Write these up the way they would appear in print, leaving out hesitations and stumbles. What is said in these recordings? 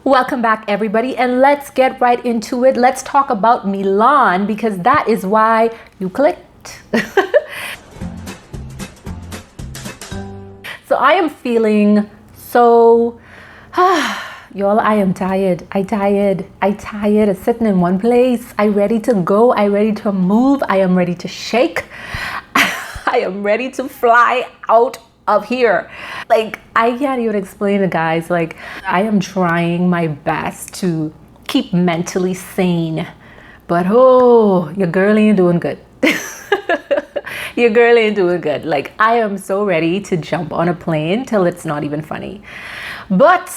Welcome back, everybody, and let's get right into it. Let's talk about Milan because that is why you clicked. So I am feeling so, y'all, I am tired. I tired of sitting in one place. I ready to go. I ready to move. I am ready to shake. I am ready to fly out of here. Like, I can't even explain it, guys. Like, I am trying my best to keep mentally sane, but oh, your girl ain't doing good. Your girl ain't doing good. Like, I am so ready to jump on a plane till it's not even funny. But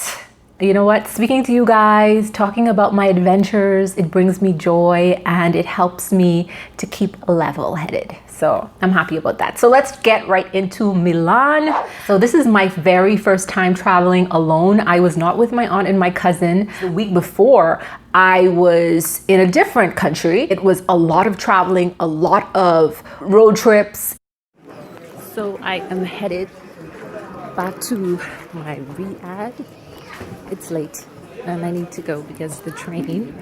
you know what? Speaking to you guys, talking about my adventures, it brings me joy and it helps me to keep level-headed. So I'm happy about that. So let's get right into Milan. So this is my very first time traveling alone. I was not with my aunt and my cousin. The week before, I was in a different country. It was a lot of traveling, a lot of road trips. So I am headed back to my Riyadh. It's late and I need to go because the train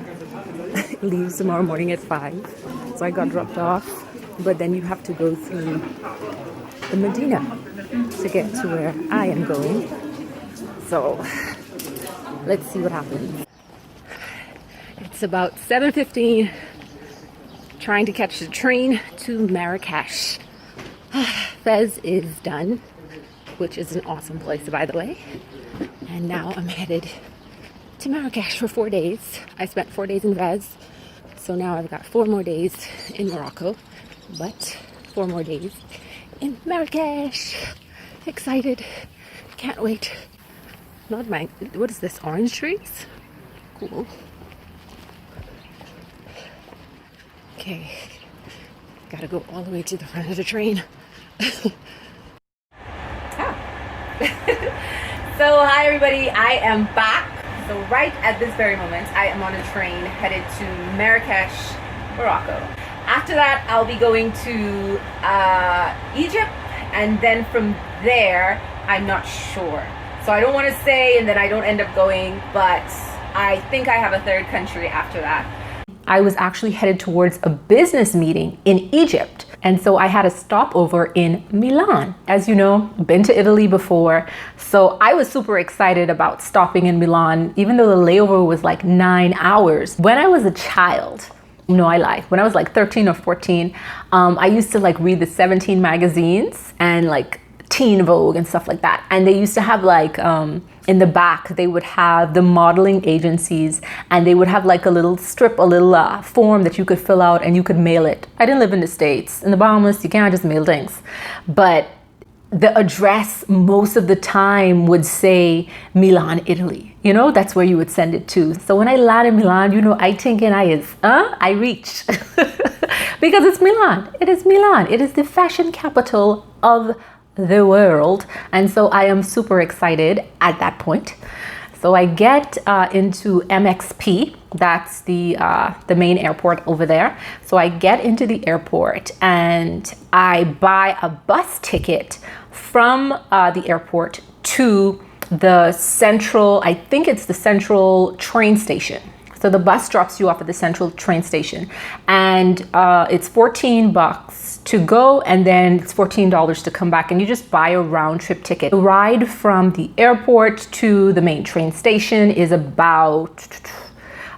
leaves tomorrow morning at 5. So I got dropped off, but then you have to go through the Medina to get to where I am going. So let's see what happens. It's about 7:15, trying to catch the train to Marrakesh. Fez is done, which is an awesome place, by the way. And now I'm headed to Marrakesh for 4 days. I spent 4 days in Fez, so now I've got 4 more days in Morocco, but 4 more days in Marrakesh. Excited, can't wait. Not my, what is this, orange trees? Cool. Okay, gotta go all the way to the front of the train. So hi everybody, I am back. So right at this very moment, I am on a train headed to Marrakesh, Morocco. After that, I'll be going to Egypt, and then from there, I'm not sure. So I don't want to say and then I don't end up going, but I think I have a third country after that. I was actually headed towards a business meeting in Egypt. And so I had a stopover in Milan. As you know, been to Italy before. So I was super excited about stopping in Milan, even though the layover was like 9 hours. When I was a child, no, I lie. When I was like 13 or 14, I used to like read the 17 magazines and like Teen Vogue and stuff like that. And they used to have like, in the back, they would have the modeling agencies and they would have like a little strip, a little form that you could fill out and you could mail it. I didn't live in the States. In the Bahamas, you can't just mail things. But the address most of the time would say Milan, Italy. You know, that's where you would send it to. So when I land in Milan, you know, I thinking I reached. Because it's Milan. It is Milan. It is the fashion capital of the world. And so I am super excited at that point. So I get into MXP, that's the main airport over there. So I get into the airport and I buy a bus ticket from the airport to the central, I think it's the central train station. So the bus drops you off at the central train station and it's $14 to go and then it's $14 to come back, and you just buy a round trip ticket. The ride from the airport to the main train station is about,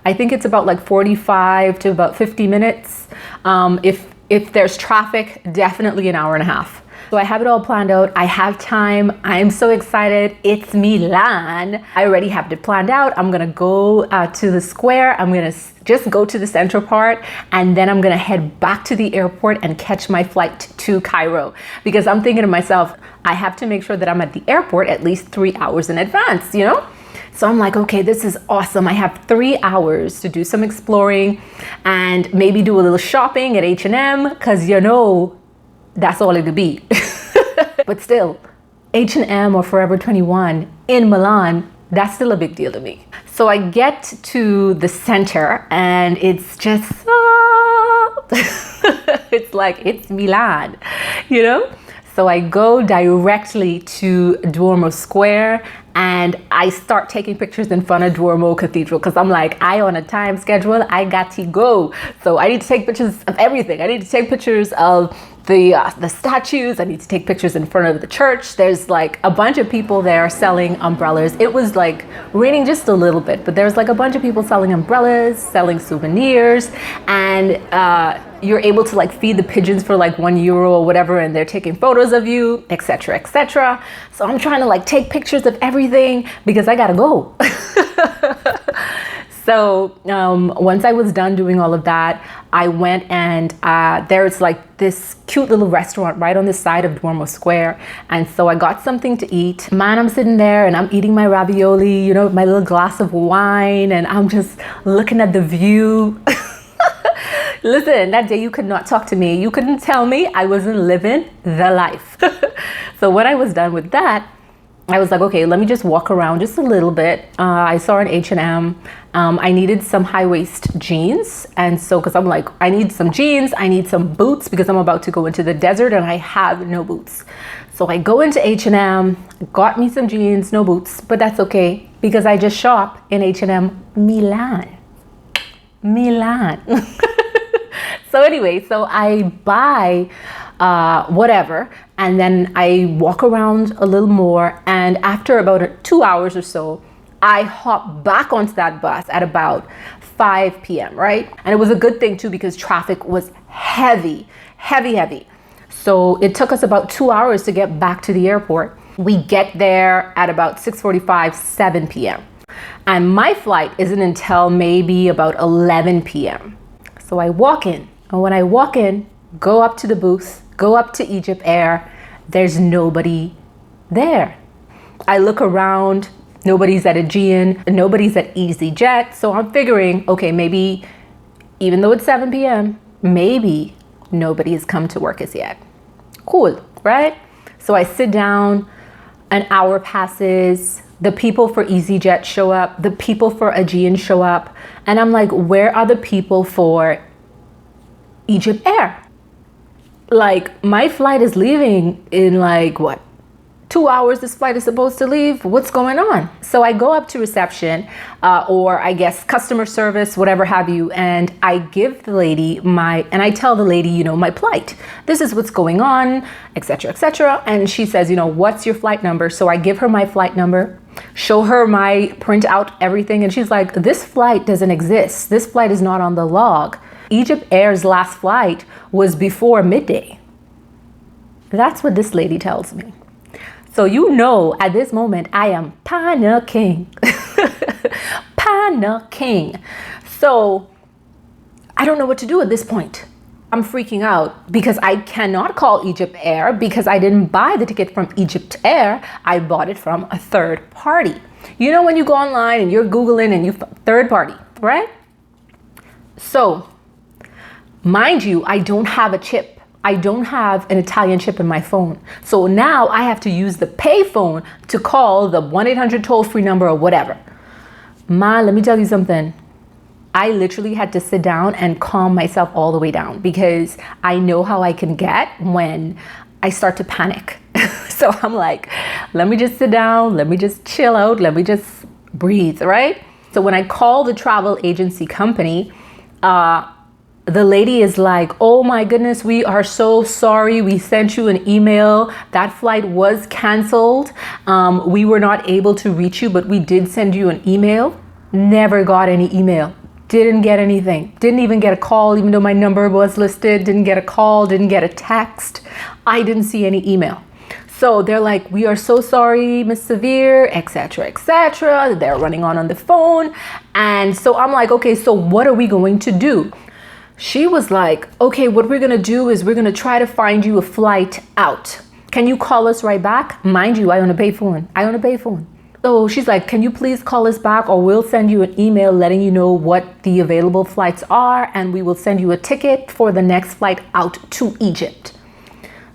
I think it's about like 45 to about 50 minutes. If there's traffic, definitely an hour and a half. So I have it all planned out. I have time. I'm so excited. It's Milan. I already have it planned out. I'm gonna go to the square. I'm gonna just go to the central part and then I'm gonna head back to the airport and catch my flight to Cairo. Because I'm thinking to myself, I have to make sure that I'm at the airport at least 3 hours in advance, you know? So I'm like, okay, this is awesome. I have 3 hours to do some exploring and maybe do a little shopping at H&M because you know, that's all it could be. But still, H&M or Forever 21 in Milan, that's still a big deal to me. So I get to the center and it's just, it's like, it's Milan, you know? So I go directly to Duomo Square and I start taking pictures in front of Duomo Cathedral because I'm like, I on a time schedule, I got to go. So I need to take pictures of everything. I need to take pictures of the statues. I need to take pictures in front of the church. There's like a bunch of people there selling umbrellas. It was like raining just a little bit, but there's like a bunch of people selling umbrellas, selling souvenirs, and you're able to like feed the pigeons for like €1 or whatever, and they're taking photos of you, etc., etc. So I'm trying to like take pictures of everything because I gotta go. So once I was done doing all of that, I went and there's like this cute little restaurant right on the side of Duomo Square. And so I got something to eat. Man, I'm sitting there and I'm eating my ravioli, you know, my little glass of wine, and I'm just looking at the view. Listen, that day you could not talk to me. You couldn't tell me I wasn't living the life. So when I was done with that, I was like, okay, let me just walk around just a little bit. I saw an H&M. I needed some high-waist jeans. And so, because I'm like, I need some jeans, I need some boots because I'm about to go into the desert and I have no boots. So I go into H&M, got me some jeans, no boots, but that's okay because I just shop in H&M Milan. So anyway, so I buy whatever, and then I walk around a little more, and after about 2 hours or so, I hop back onto that bus at about 5 p.m., right? And it was a good thing too because traffic was heavy. So it took us about 2 hours to get back to the airport. We get there at about 6:45, 7 p.m. And my flight isn't until maybe about 11 p.m. So I walk in, and when I walk in, go up to the booth, go up to Egypt Air, there's nobody there. I look around, nobody's at Aegean, nobody's at EasyJet, so I'm figuring, okay, maybe even though it's 7 p.m., maybe nobody has come to work as yet. Cool, right? So I sit down, an hour passes, the people for EasyJet show up, the people for Aegean show up, and I'm like, where are the people for Egypt Air? Like, my flight is leaving in like, what, 2 hours this flight is supposed to leave? What's going on? So I go up to reception, or I guess customer service, whatever have you, and I give the lady and I tell the lady, you know, my plight. This is what's going on, etc., etc. And she says, you know, what's your flight number? So I give her my flight number, show her my print out everything, and she's like, this flight doesn't exist. This flight is not on the log. Egypt Air's last flight was before midday. That's what this lady tells me. So you know, at this moment, I am panicking. Panicking. So I don't know what to do at this point. I'm freaking out because I cannot call Egypt Air because I didn't buy the ticket from Egypt Air. I bought it from a third party. You know when you go online and you're Googling and you third party, right? So, mind you, I don't have a chip. I don't have an Italian chip in my phone. So now I have to use the pay phone to call the 1-800 toll-free number or whatever. Ma, let me tell you something. I literally had to sit down and calm myself all the way down because I know how I can get when I start to panic. So I'm like, let me just sit down, let me just chill out, let me just breathe, right? So when I call the travel agency company, the lady is like, oh my goodness, we are so sorry. We sent you an email. That flight was canceled. We were not able to reach you, but we did send you an email. Never got any email. Didn't get anything. Didn't even get a call, even though my number was listed. Didn't get a call, didn't get a text. I didn't see any email. So they're like, we are so sorry, Miss Severe, etc., etc. They're running on the phone. And so I'm like, okay, so what are we going to do? She was like, okay, what we're gonna do is we're gonna try to find you a flight out. Can you call us right back? Mind you, I own a payphone. So she's like, can you please call us back or we'll send you an email letting you know what the available flights are and we will send you a ticket for the next flight out to Egypt.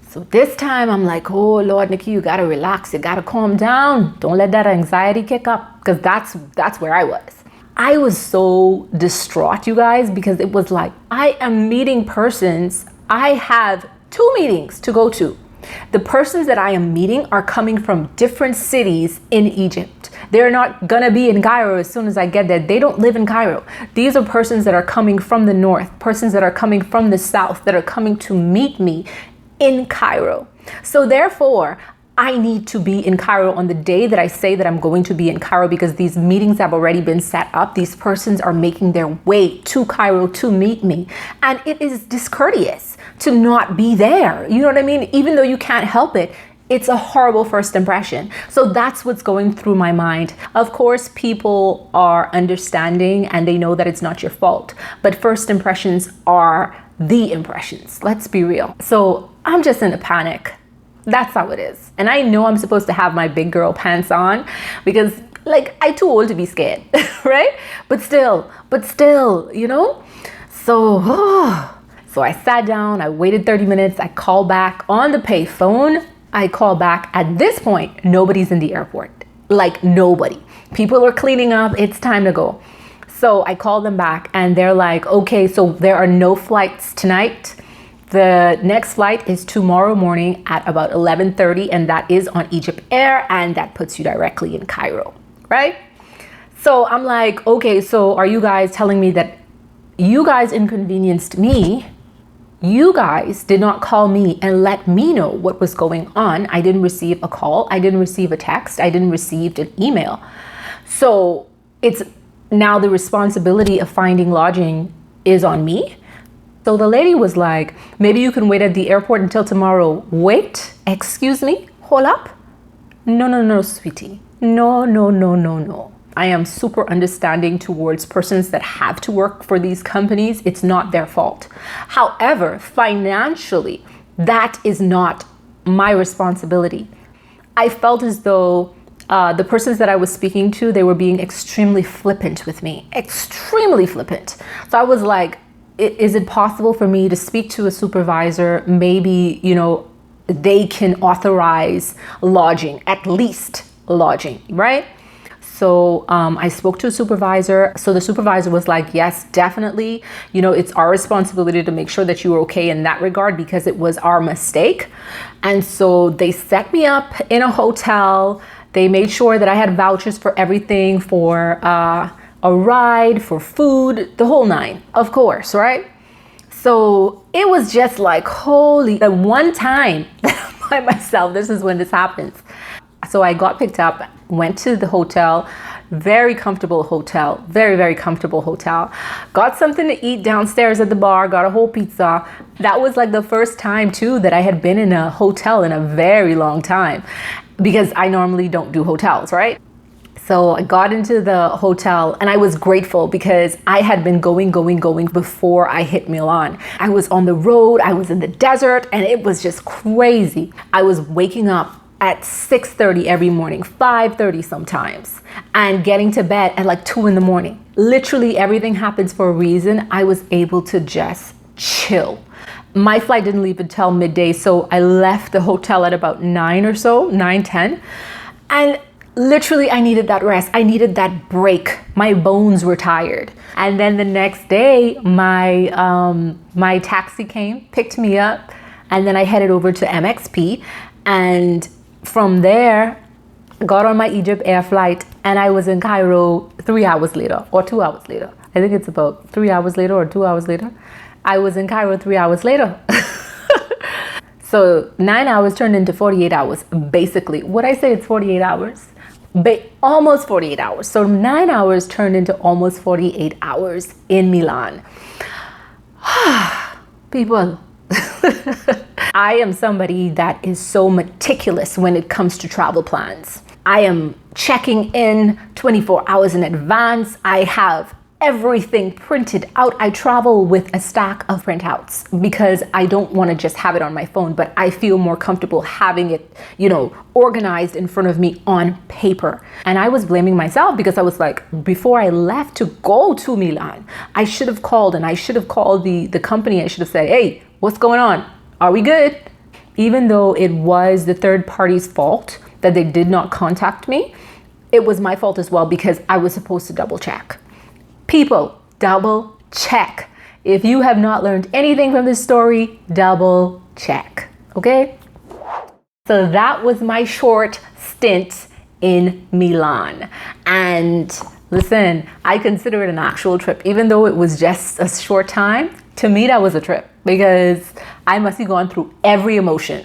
So this time I'm like, oh Lord, Nikki, you gotta relax, you gotta calm down. Don't let that anxiety kick up because that's where I was. I was so distraught, you guys, because it was like, I am meeting persons. I have 2 meetings to go to. The persons that I am meeting are coming from different cities in Egypt. They're not gonna be in Cairo as soon as I get there. They don't live in Cairo. These are persons that are coming from the north, persons that are coming from the south, that are coming to meet me in Cairo. So therefore, I need to be in Cairo on the day that I say that I'm going to be in Cairo, because these meetings have already been set up. These persons are making their way to Cairo to meet me. And it is discourteous to not be there. You know what I mean? Even though you can't help it, it's a horrible first impression. So that's what's going through my mind. Of course, people are understanding and they know that it's not your fault. But first impressions are the impressions. Let's be real. So I'm just in a panic. That's how it is. And I know I'm supposed to have my big girl pants on because like I'm too old to be scared, right? But still, you know? So I sat down, I waited 30 minutes, I called back on the pay phone. I call back. At this point, nobody's in the airport. Like nobody. People are cleaning up. It's time to go. So I call them back and they're like, okay, so there are no flights tonight. The next flight is tomorrow morning at about 11:30, and that is on Egypt Air, and that puts you directly in Cairo, right? So I'm like, okay, so are you guys telling me that you guys inconvenienced me? You guys did not call me and let me know what was going on. I didn't receive a call. I didn't receive a text. I didn't receive an email. So it's now the responsibility of finding lodging is on me. So the lady was like, maybe you can wait at the airport until tomorrow. Wait, excuse me, hold up. No, sweetie. No. I am super understanding towards persons that have to work for these companies. It's not their fault. However, financially, that is not my responsibility. I felt as though the persons that I was speaking to, they were being extremely flippant with me, extremely flippant. So I was like, is it possible for me to speak to a supervisor? Maybe, you know, they can authorize lodging, at least lodging, right? So I spoke to a supervisor. So the supervisor was like, yes, definitely. You know, it's our responsibility to make sure that you were okay in that regard because it was our mistake. And so they set me up in a hotel. They made sure that I had vouchers for everything, for a ride, for food, the whole nine, of course, right? So it was just like, holy, the one time by myself, this is when this happens. So I got picked up, went to the hotel, very comfortable hotel, very comfortable hotel. Got something to eat downstairs at the bar, got a whole pizza. That was like the first time too that I had been in a hotel in a very long time, because I normally don't do hotels, right? So I got into the hotel and I was grateful because I had been going before I hit Milan. I was on the road, I was in the desert, and it was just crazy. I was waking up at 6:30 every morning, 5:30 sometimes, and getting to bed at like 2 in the morning. Literally everything happens for a reason. I was able to just chill. My flight didn't leave until midday, so I left the hotel at about 9 or so, 9:10. And literally, I needed that rest. I needed that break. My bones were tired. And then the next day, my taxi came, picked me up, and then I headed over to MXP. And from there, got on my Egypt Air flight, and I was in Cairo 3 hours later, or 2 hours later. I think it's about 3 hours later or 2 hours later. I was in Cairo 3 hours later. So 9 hours turned into 48 hours, basically. Would I say it's 48 hours? Almost 48 hours. So 9 hours turned into almost 48 hours in Milan. People, I am somebody that is so meticulous when it comes to travel plans. I am checking in 24 hours in advance. I have everything printed out. I travel with a stack of printouts because I don't want to just have it on my phone, but I feel more comfortable having it, you know, organized in front of me on paper. And I was blaming myself because I was like, before I left to go to Milan, I should have called, and I should have called the company. I should have said, hey, what's going on? Are we good? Even though it was the third party's fault that they did not contact me, it was my fault as well because I was supposed to double check. People, double check. If you have not learned anything from this story, double check, okay? So that was my short stint in Milan. And listen, I consider it an actual trip, even though it was just a short time. To me, that was a trip because I must have gone through every emotion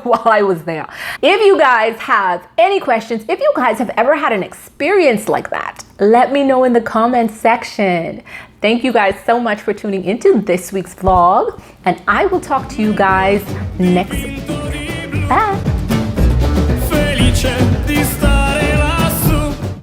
while I was there. If you guys have any questions, if you guys have ever had an experience like that, let me know in the comments section. Thank you guys so much for tuning into this week's vlog, and I will talk to you guys next week. Bye.